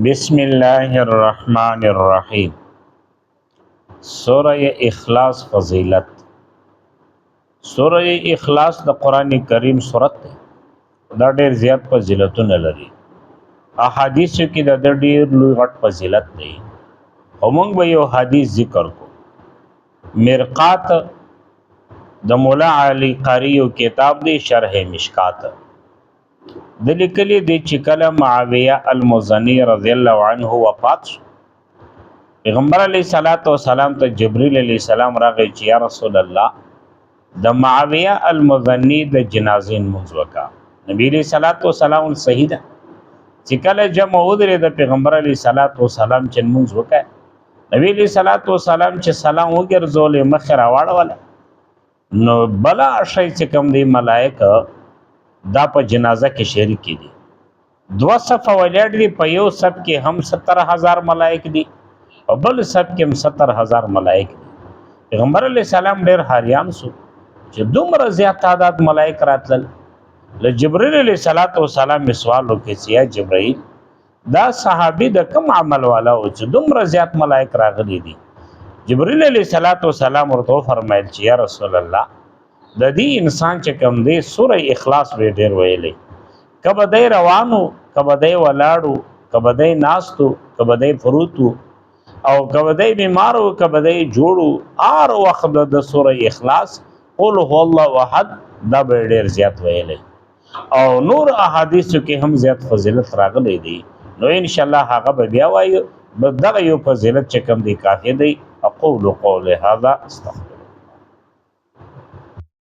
بسم الله الرحمن الرحیم. سورہ اخلاص فضیلت. سورہ اخلاص د قرآن کریم سورت ده. دا ډیر زیات فضیلتونه لري. احادیثو کې د ډیر لوی غټ فضیلت دی. موږ به یو حدیث ذکر کو. مرقات د مولا علی قاری یو کتاب دی شرح مشکات. د لیکلي دی چې کله معاویه المزنی رضی الله عنه وفات شو، پیغمبر علیه الصلاۃ والسلام ته جبرئیل علیه السلام راغی چې یا رسول الله د معاویه المزنی د جنازې لمونځ وکړه. نبی علیه الصلاۃ والسلام صحیح ده چې کله جمع ودرې د پیغمبر علیه الصلاۃ والسلام چې لمونځ وکړه، نبی علیه الصلاۃ والسلام چې سلام وګرځول مخ راواړول، نو بلا شي چې کوم دی ملائکه دا په جنازه کې شریک دي. دو صف ولړ دي، په یو صف کې هم 70,000 ملائک دي، په بل صف کې هم 70,000 ملائک دي. پیغمبر علیه السلام ډېر حیران شو چې دومره زیات تعداد ملائک راتلل. له جبرئیل علیه السلام سوال وکړ چې یا جبرئیل، دا صحابي د کوم عمل والا و چې دومره زیات ملائک راغلي دي؟ جبرئیل علیه السلام ورته فرمایل چې یا رسول الله، د دې انسان چې کوم دی سوره اخلاص به ډیر ویلی، کبه دی روانو، کبه دی ولاړو، کبه دی ناستو، کبه دی فروتو، او کبه دی بیمارو، کبه دی جوړو، هر وخت د سوره اخلاص قل هو الله احد دا به ډیر زیات ویلی. او نور احادیثو کې هم زیات فضیلت راغلی دی. نو ان شاء الله هغه به بیا وایو. دغه یو فضیلت چې کوم دی کافی دی. اقول قول هذا استغفر